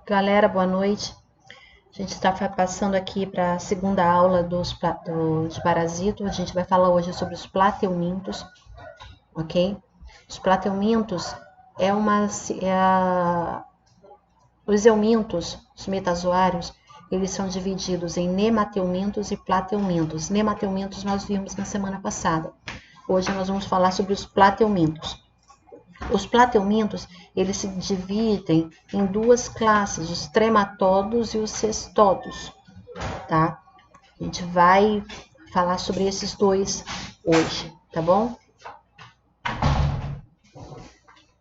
Galera, boa noite. A gente está passando aqui para a segunda aula de parasito. A gente vai falar hoje sobre os plateumintos, ok? Os plateumintos os eumintos, os metazoários, eles são divididos em nemateumintos e plateumintos. Nemateumintos nós vimos na semana passada. Hoje nós vamos falar sobre os plateumintos. Os plateumintos, eles se dividem em duas classes, os trematódos e os cestódos, tá? A gente vai falar sobre esses dois hoje, tá bom?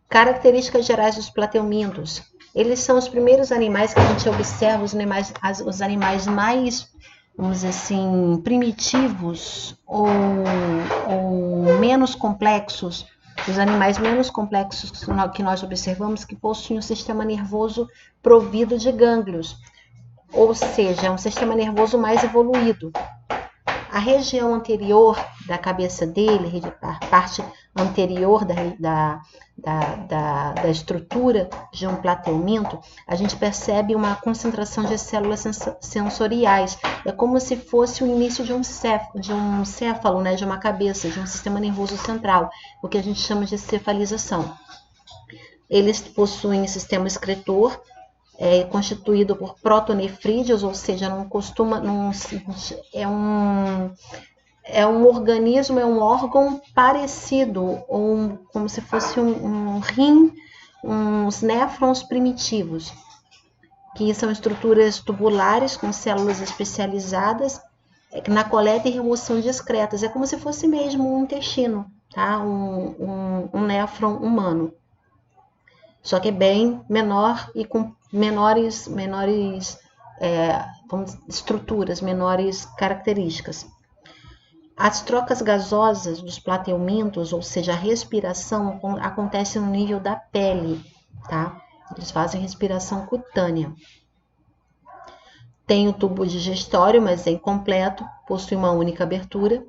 Características gerais dos plateumintos. Eles são os primeiros animais que a gente observa, os animais mais, vamos dizer assim, primitivos ou menos complexos. Os animais menos complexos que nós observamos que possuem um sistema nervoso provido de gânglios, ou seja, é um sistema nervoso mais evoluído. A região anterior da cabeça dele, a parte anterior da estrutura de um plateuminto, a gente percebe uma concentração de células sensoriais. É como se fosse o início de um céfalo, né, de uma cabeça, de um sistema nervoso central, o que a gente chama de cefalização. Eles possuem sistema excretor, constituído por protonefrídeos, ou seja, é um organismo, é um órgão parecido, como se fosse um rim, uns néfrons primitivos, que são estruturas tubulares com células especializadas na coleta e remoção de excretas. É como se fosse mesmo um intestino, tá? Um néfron humano. Só que é bem menor e com menores estruturas, menores características. As trocas gasosas dos plateumintos, ou seja, a respiração, acontece no nível da pele, tá? Eles fazem respiração cutânea. Tem o tubo digestório, mas é incompleto, possui uma única abertura.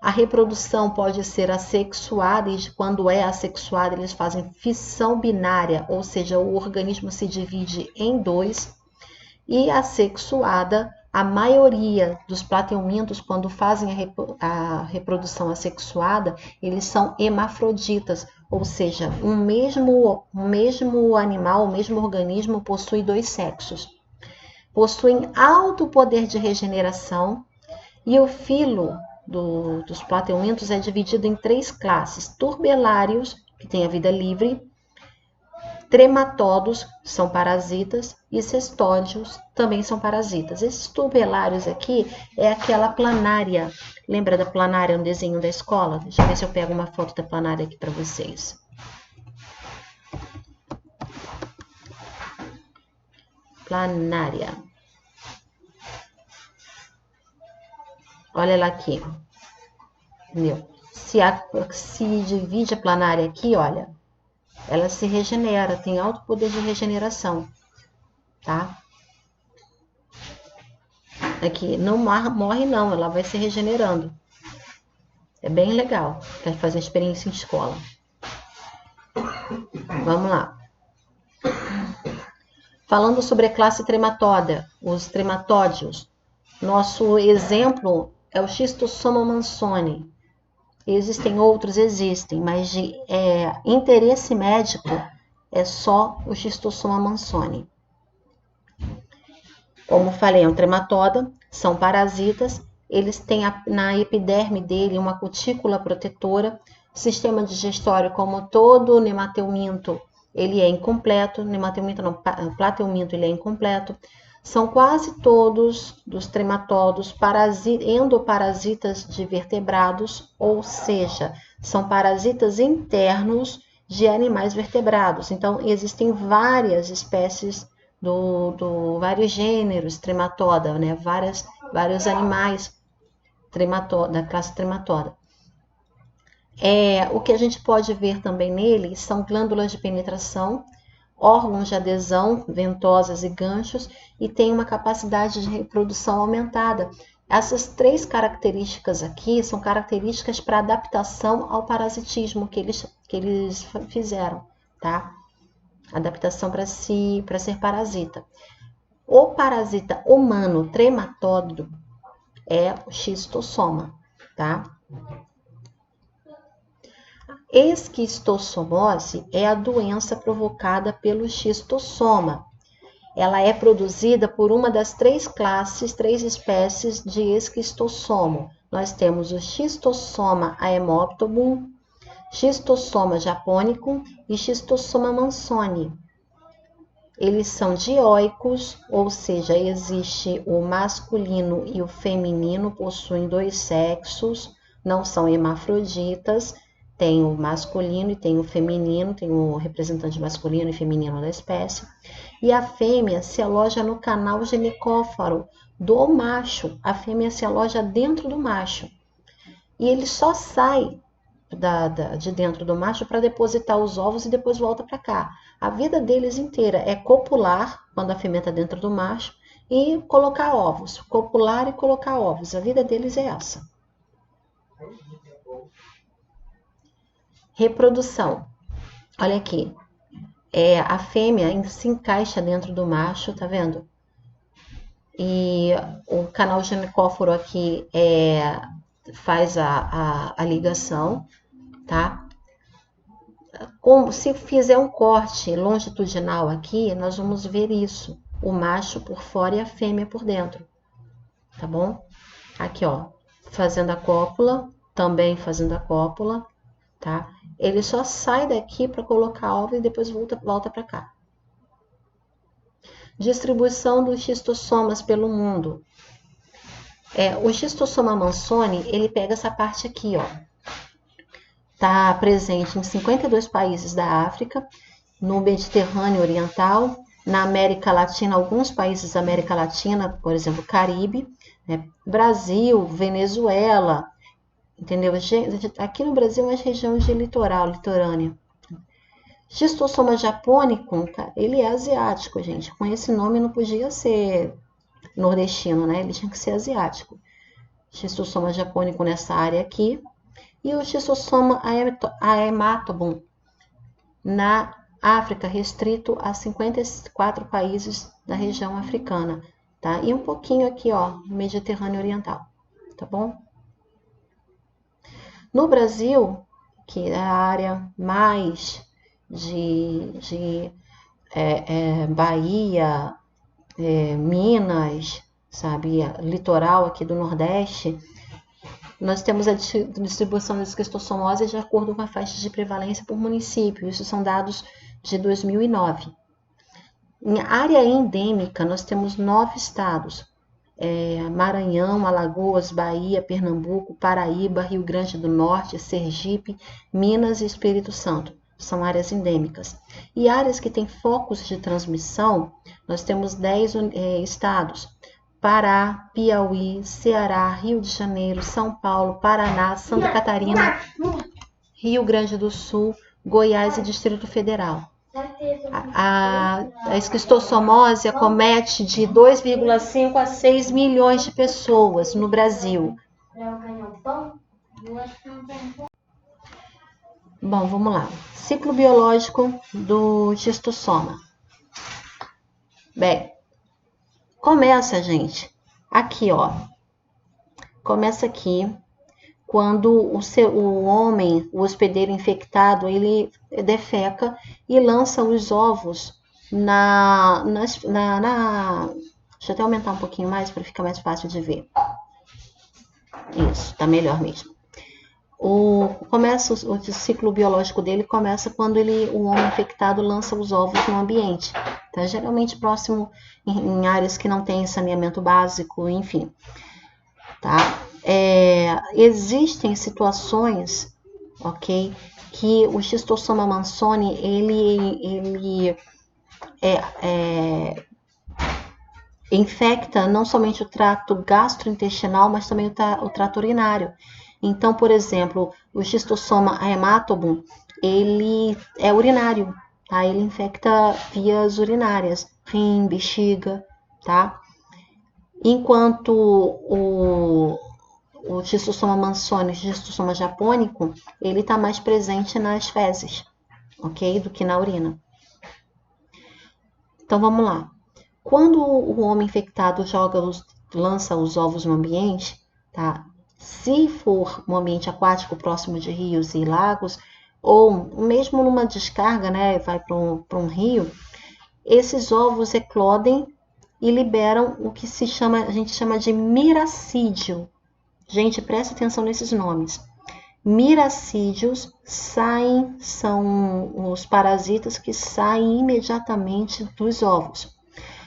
A reprodução pode ser assexuada, e quando é assexuada, eles fazem fissão binária, ou seja, o organismo se divide em dois. E assexuada, a maioria dos plateumintos, quando fazem a reprodução assexuada, eles são hermafroditas, ou seja, o mesmo animal, o mesmo organismo possui dois sexos. Possuem alto poder de regeneração e o filo dos plateumintos é dividido em três classes: turbelários, que têm a vida livre, trematódos, que são parasitas, e cestódios, também são parasitas. Esses turbelários aqui é aquela planária. Lembra da planária no desenho da escola? Deixa eu ver se eu pego uma foto da planária aqui para vocês. Planária. Olha ela aqui. Entendeu? Se divide a planária aqui, olha, ela se regenera, tem alto poder de regeneração, tá? Aqui, não morre não, ela vai se regenerando. É bem legal, quer fazer experiência em escola. Vamos lá. Falando sobre a classe trematódia, os trematódios, nosso exemplo é o Schistosoma mansoni. Existem outros, mas de interesse médico é só o Schistosoma mansoni. Como falei, é um trematóda, são parasitas, eles têm na epiderme dele uma cutícula protetora, sistema digestório, como todo nemateuminto, ele é incompleto, plateuminto ele é incompleto. São quase todos dos trematódos endoparasitas de vertebrados, ou seja, são parasitas internos de animais vertebrados. Então, existem várias espécies vários gêneros trematoda, né? Vários animais da classe trematoda. O que a gente pode ver também nele são glândulas de penetração, órgãos de adesão, ventosas e ganchos, e tem uma capacidade de reprodução aumentada. Essas três características aqui são características para adaptação ao parasitismo que eles fizeram, tá? Adaptação para ser parasita. O parasita humano trematóide é o xistossoma, tá? Esquistossomose é a doença provocada pelo xistossoma. Ela é produzida por uma das três espécies de esquistossomo. Nós temos o Schistosoma haemoptobum, Schistosoma japonicum e Schistosoma mansoni. Eles são dioicos, ou seja, existe o masculino e o feminino, possuem dois sexos, não são hermafroditas, tem o masculino e tem o feminino, tem o representante masculino e feminino da espécie. E a fêmea se aloja no canal ginecófaro do macho. A fêmea se aloja dentro do macho. E ele só sai de dentro do macho para depositar os ovos e depois volta para cá. A vida deles inteira é copular, quando a fêmea está dentro do macho, e colocar ovos. Copular e colocar ovos. A vida deles é essa. Reprodução. Olha aqui. A fêmea se encaixa dentro do macho, tá vendo? E o canal ginecóforo aqui faz a ligação, tá? Se fizer um corte longitudinal aqui, nós vamos ver isso. O macho por fora e a fêmea por dentro, tá bom? Aqui, ó, fazendo a cópula, também fazendo a cópula, tá? Ele só sai daqui para colocar ovo e depois volta para cá. Distribuição dos xistossomas pelo mundo. O xistossoma mansoni, ele pega essa parte aqui, ó. Está presente em 52 países da África, no Mediterrâneo Oriental, na América Latina, alguns países da América Latina, por exemplo, Caribe, né? Brasil, Venezuela, entendeu? Aqui no Brasil é uma região de litorânea. Xistossoma japonicum, ele é asiático, gente. Com esse nome não podia ser nordestino, né? Ele tinha que ser asiático. Xistossoma japonicum nessa área aqui. E o Xistossoma haematobum na África, restrito a 54 países da região africana, tá? E um pouquinho aqui, ó, no Mediterrâneo Oriental, tá bom? No Brasil, que é a área mais de Bahia, Minas, sabe, litoral aqui do Nordeste, nós temos a distribuição da esquistossomose de acordo com a faixa de prevalência por município. Isso são dados de 2009. Em área endêmica, nós temos 9 estados. Maranhão, Alagoas, Bahia, Pernambuco, Paraíba, Rio Grande do Norte, Sergipe, Minas e Espírito Santo. São áreas endêmicas. E áreas que têm focos de transmissão, nós temos 10 estados. Pará, Piauí, Ceará, Rio de Janeiro, São Paulo, Paraná, Santa Catarina, Rio Grande do Sul, Goiás e Distrito Federal. A esquistossomose acomete de 2,5 a 6 milhões de pessoas no Brasil. Bom, vamos lá. Ciclo biológico do xistossoma. Bem, começa, gente, aqui, ó. Começa aqui, quando o homem, o hospedeiro infectado, ele defeca e lança os ovos deixa eu até aumentar um pouquinho mais para ficar mais fácil de ver. Isso, tá melhor mesmo. O ciclo biológico dele começa quando o homem infectado lança os ovos no ambiente, tá? Geralmente próximo em áreas que não tem saneamento básico, enfim, tá? Existem situações, ok, que o xistossoma mansoni ele infecta não somente o trato gastrointestinal, mas também o trato urinário. Então, por exemplo, o xistossoma haematobum, ele é urinário, tá? Ele infecta vias urinárias, rim, bexiga, tá? Enquanto o xistossoma mansoni, o xistossoma japonicum, ele está mais presente nas fezes, ok? Do que na urina. Então, vamos lá. Quando o homem infectado lança os ovos no ambiente, tá? Se for um ambiente aquático próximo de rios e lagos, ou mesmo numa descarga, né, vai para um rio, esses ovos eclodem e liberam o que a gente chama de miracídio. Gente, presta atenção nesses nomes. Miracídios são os parasitas que saem imediatamente dos ovos.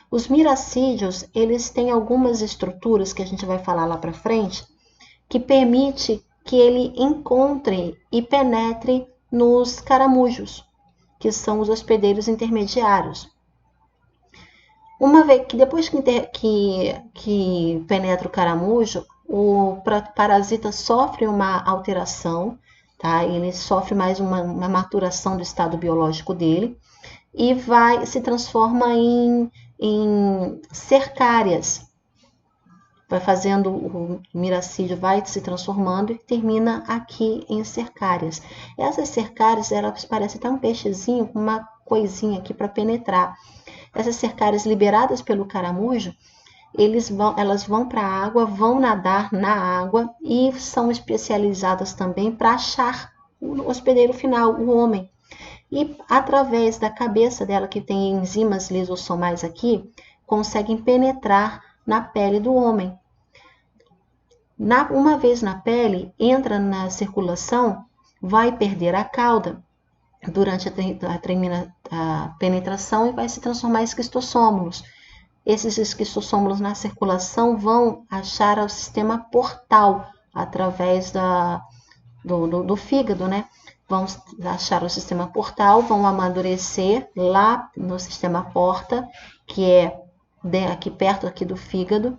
Os miracídios, eles têm algumas estruturas que a gente vai falar lá para frente, que permite que ele encontre e penetre nos caramujos, que são os hospedeiros intermediários. Uma vez que depois que penetra o caramujo, o parasita sofre uma alteração, tá? Ele sofre mais uma maturação do estado biológico dele e se transforma em cercárias. Vai fazendo, o miracídio vai se transformando e termina aqui em cercárias. Essas cercárias, elas parecem até um peixezinho com uma coisinha aqui para penetrar. Essas cercárias liberadas pelo caramujo, elas vão para a água, vão nadar na água e são especializadas também para achar o hospedeiro final, o homem. E através da cabeça dela, que tem enzimas lisossomais aqui, conseguem penetrar na pele do homem. Uma vez na pele, entra na circulação, vai perder a cauda durante a penetração e vai se transformar em esquistossômulos. Esses esquistossômulos na circulação vão achar o sistema portal através do fígado, né? Vão achar o sistema portal, vão amadurecer lá no sistema porta, que é aqui perto aqui do fígado,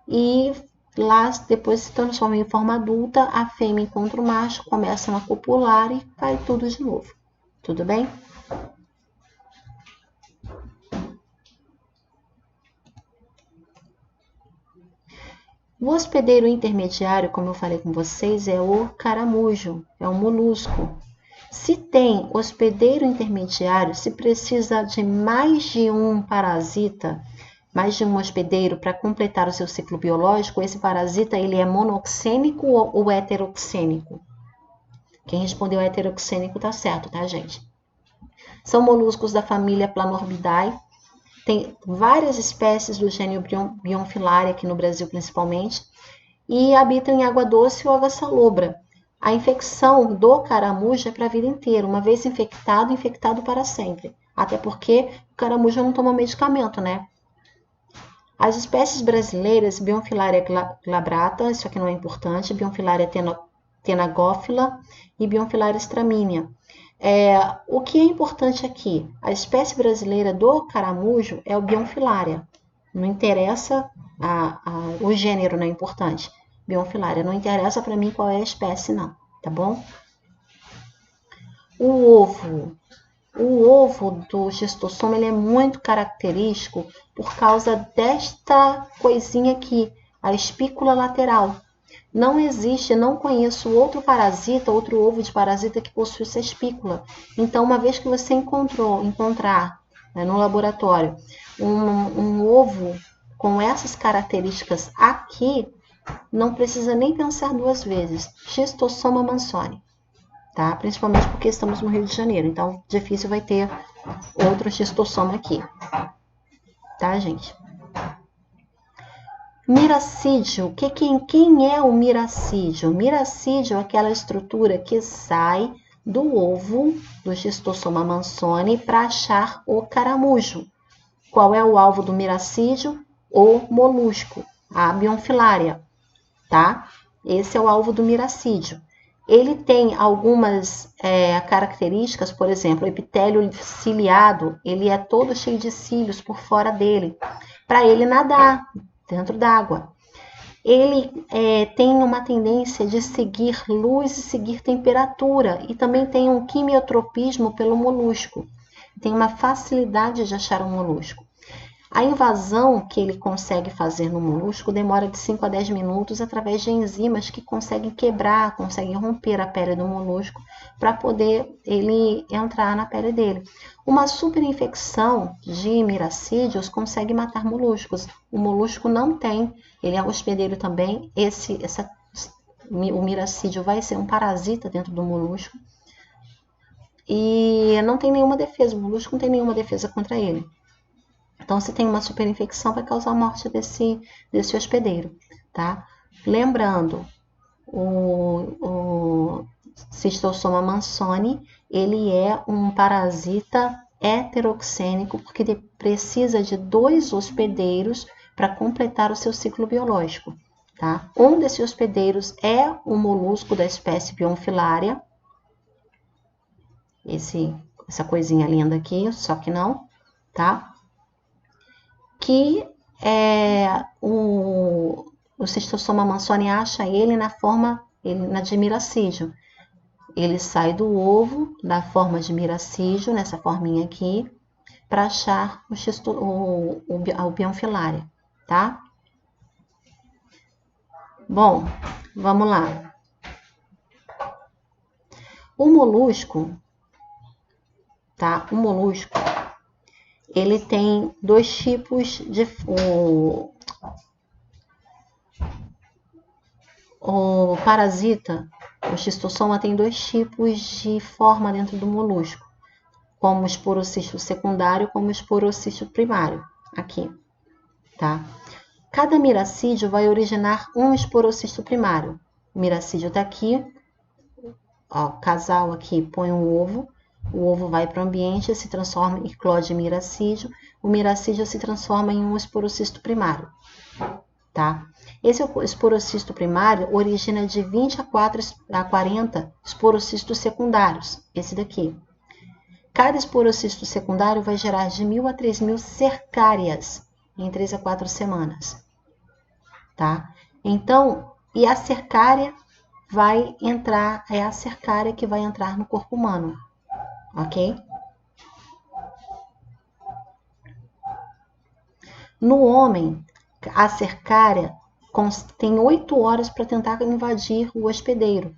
e lá depois se transforma em forma adulta, a fêmea encontra o macho, começam a copular e vai tudo de novo. Tudo bem? O hospedeiro intermediário, como eu falei com vocês, é o caramujo, é um molusco. Se tem hospedeiro intermediário, se precisa de mais de um parasita, mais de um hospedeiro para completar o seu ciclo biológico, esse parasita ele é monoxênico ou heteroxênico? Quem respondeu heteroxênico tá certo, tá, gente? São moluscos da família Planorbidae. Tem várias espécies do gênero Bionfilaria, aqui no Brasil principalmente, e habitam em água doce ou água salobra. A infecção do caramujo é para a vida inteira. Uma vez infectado, infectado para sempre. Até porque o caramujo não toma medicamento, né? As espécies brasileiras, Bionfilaria glabrata, isso aqui não é importante, Bionfilaria tenagófila e Bionfilaria stramínea. O que é importante aqui? A espécie brasileira do caramujo é o Bionfilaria. Não interessa, o gênero não é importante. Bionfilaria, não interessa para mim qual é a espécie, não, tá bom? O ovo do xistossoma ele é muito característico por causa desta coisinha aqui, a espícula lateral. Não existe, não conheço outro parasita, outro ovo de parasita que possui essa espícula. Então, uma vez que você encontrar no laboratório um ovo com essas características aqui, não precisa nem pensar duas vezes. Schistossoma mansoni, tá? Principalmente porque estamos no Rio de Janeiro, então difícil vai ter outro schistossoma aqui, tá, gente? Miracídio, quem é o miracídio? Miracídio é aquela estrutura que sai do ovo do Schistossoma mansoni para achar o caramujo. Qual é o alvo do miracídio? O molusco, a Bionfilaria, tá? Esse é o alvo do miracídio. Ele tem algumas características, por exemplo, o epitélio ciliado, ele é todo cheio de cílios por fora dele, para ele nadar dentro d'água. Ele tem uma tendência de seguir luz e seguir temperatura, e também tem um quimiotropismo pelo molusco. Tem uma facilidade de achar um molusco. A invasão que ele consegue fazer no molusco demora de 5 a 10 minutos através de enzimas que conseguem quebrar, conseguem romper a pele do molusco para poder ele entrar na pele dele. Uma superinfecção de miracídios consegue matar moluscos. O molusco não tem, ele é hospedeiro também. O miracídio vai ser um parasita dentro do molusco. E não tem nenhuma defesa, o molusco não tem nenhuma defesa contra ele. Então, se tem uma superinfecção, vai causar a morte desse hospedeiro, tá? Lembrando, o Schistosoma mansoni, ele é um parasita heteroxênico, porque ele precisa de 2 hospedeiros para completar o seu ciclo biológico, tá? Um desses hospedeiros é o molusco da espécie Bionfilaria, essa coisinha linda aqui, só que não, tá? Que o Schistosoma mansoni acha ele na de miracídio. Ele sai do ovo da forma de miracídio, nessa forminha aqui, para achar o Bionfilaria, tá? Bom, vamos lá. O molusco, tá? O molusco, ele tem 2 tipos de... O parasita, o Schistosoma, tem 2 tipos de forma dentro do molusco, como o esporocisto secundário, como o esporocisto primário, aqui, tá? Cada miracídio vai originar um esporocisto primário. O miracídio tá aqui, ó, o casal aqui põe um ovo, o ovo vai para o ambiente, se transforma em eclode miracídio, o miracídio se transforma em um esporocisto primário, tá? Esse esporocisto primário origina de 20 a 40 esporocistos secundários, esse daqui. Cada esporocisto secundário vai gerar de 1.000 a 3.000 cercárias em 3 a 4 semanas, tá? Então, e a cercária vai entrar, é a cercária que vai entrar no corpo humano, ok? No homem, a cercária tem 8 horas para tentar invadir o hospedeiro.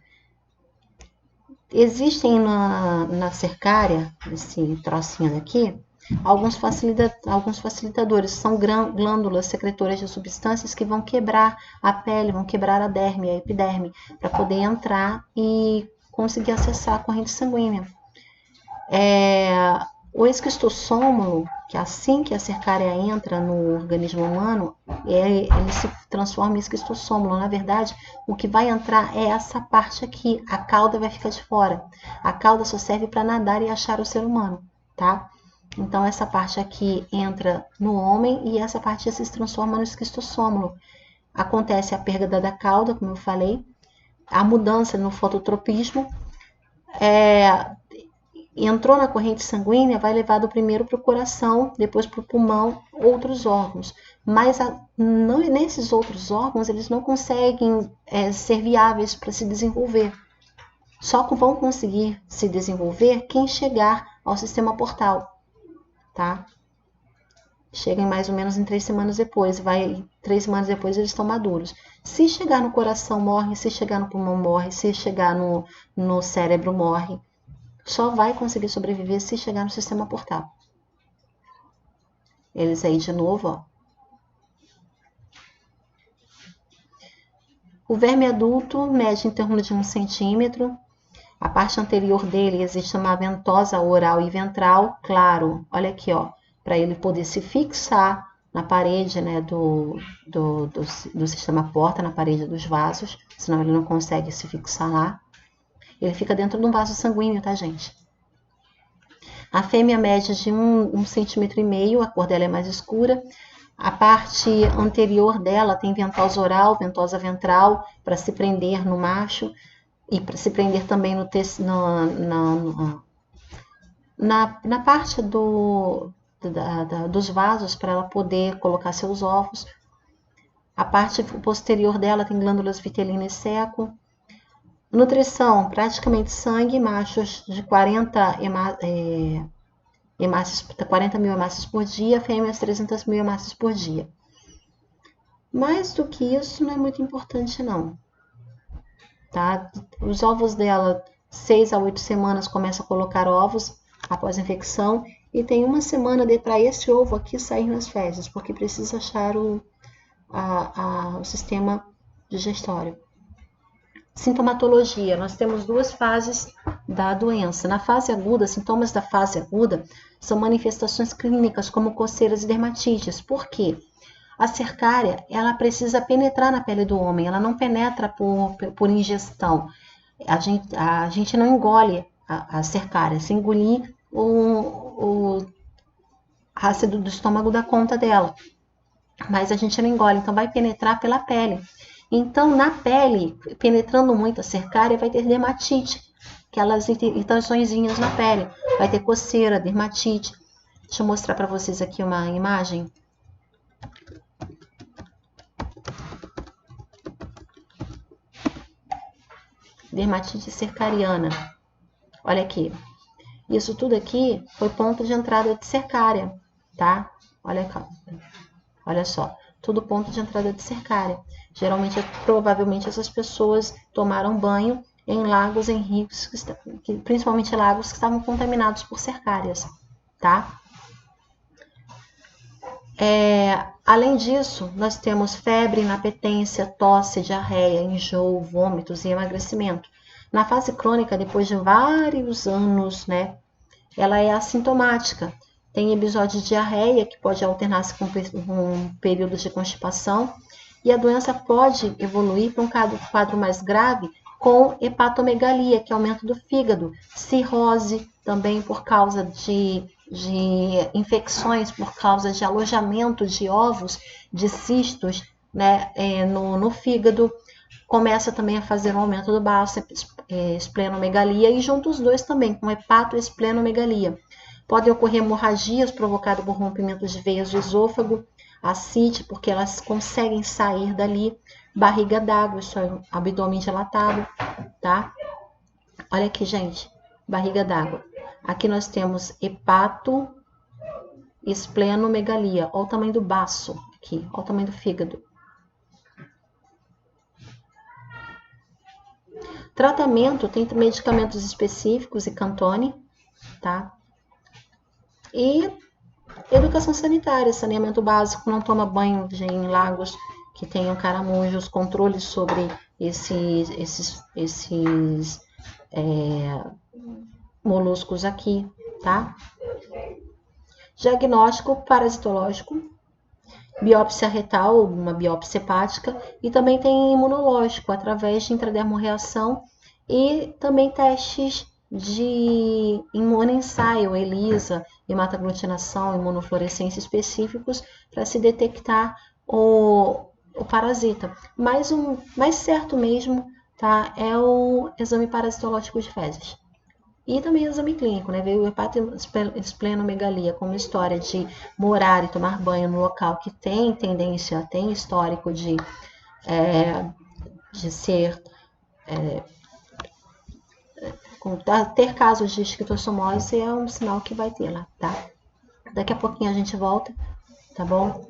Existem na cercária, esse trocinho aqui, alguns facilitadores, são glândulas secretoras de substâncias que vão quebrar a pele, vão quebrar a derme, a epiderme, para poder entrar e conseguir acessar a corrente sanguínea. O esquistossômulo, que assim que a cercária entra no organismo humano, ele se transforma em esquistossômulo. Na verdade, o que vai entrar é essa parte aqui, a cauda vai ficar de fora. A cauda só serve para nadar e achar o ser humano, tá? Então, essa parte aqui entra no homem e essa parte se transforma no esquistossômulo. Acontece a perda da cauda, como eu falei, a mudança no fototropismo, entrou na corrente sanguínea, vai levado primeiro para o coração, depois para o pulmão, outros órgãos. Mas nesses outros órgãos, eles não conseguem ser viáveis para se desenvolver. Só vão conseguir se desenvolver quem chegar ao sistema portal, tá? Chega mais ou menos em 3 semanas depois, 3 semanas depois eles estão maduros. Se chegar no coração, morre. Se chegar no pulmão, morre. Se chegar no cérebro, morre. Só vai conseguir sobreviver se chegar no sistema portal. Eles aí de novo, ó. O verme adulto mede em torno de 1 centímetro. A parte anterior dele existe uma ventosa oral e ventral, claro, olha aqui, ó, para ele poder se fixar na parede, né, do sistema porta, na parede dos vasos, senão ele não consegue se fixar lá. Ele fica dentro de um vaso sanguíneo, tá, gente? A fêmea mede de 1,5 centímetro, a cor dela é mais escura. A parte anterior dela tem ventosa oral, ventosa ventral, para se prender no macho e para se prender também na parte dos vasos, para ela poder colocar seus ovos. A parte posterior dela tem glândulas vitelina e seco. Nutrição, praticamente sangue, machos de 40 mil hemácias por dia, fêmeas 300 mil hemácias por dia. Mais do que isso não é muito importante não, tá? Os ovos dela, 6 a 8 semanas, começam a colocar ovos após a infecção e tem uma semana para esse ovo aqui sair nas fezes, porque precisa achar o sistema digestório. Sintomatologia, nós temos duas fases da doença. Na fase aguda, sintomas da fase aguda são manifestações clínicas como coceiras e dermatites. Por quê? A cercária, ela precisa penetrar na pele do homem, ela não penetra por ingestão. A gente não engole a cercária, se engolir, o ácido do estômago dá conta dela. Mas a gente não engole, então vai penetrar pela pele. Então, na pele, penetrando muito a cercária, vai ter dermatite, aquelas irritaçõezinhas na pele. Vai ter coceira, dermatite. Deixa eu mostrar para vocês aqui uma imagem. Dermatite cercariana. Olha aqui. Isso tudo aqui foi ponto de entrada de cercária, tá? Olha só. Tudo ponto de entrada de cercária. Geralmente, provavelmente, essas pessoas tomaram banho em lagos, em rios, principalmente lagos que estavam contaminados por cercárias, tá? Além disso, nós temos febre, inapetência, tosse, diarreia, enjoo, vômitos e emagrecimento. Na fase crônica, depois de vários anos, né, ela é assintomática. Tem episódio de diarreia, que pode alternar-se com um período de constipação, e a doença pode evoluir para um quadro mais grave com hepatomegalia, que é aumento do fígado, cirrose, também por causa de infecções, por causa de alojamento de ovos, de cistos, né, no fígado. Começa também a fazer um aumento do baço, esplenomegalia, e junto os dois também, com hepato e esplenomegalia. Podem ocorrer hemorragias provocadas por rompimento de veias do esôfago, ascite, porque elas conseguem sair dali, barriga d'água, isso é abdômen dilatado, tá? Olha aqui, gente, barriga d'água. Aqui nós temos hepato, esplenomegalia. Olha o tamanho do baço aqui, olha o tamanho do fígado. Tratamento, tem medicamentos específicos e Cantone, tá? E educação sanitária, saneamento básico, não toma banho em lagos que tenham caramujos, controle sobre esses moluscos aqui, tá? Diagnóstico parasitológico, biópsia retal, uma biópsia hepática, e também tem imunológico, através de intradermorreação e também testes de imunoensaio, ELISA, hematoaglutinação, imunofluorescência específicos para se detectar o parasita. Mas o mais certo mesmo, tá, é o exame parasitológico de fezes. E também o exame clínico, né? Veio o hepatoesplenomegalia como história de morar e tomar banho no local que tem tendência, tem histórico de ser ter casos de esquistossomose, é um sinal que vai ter lá, tá? Daqui a pouquinho a gente volta, tá bom?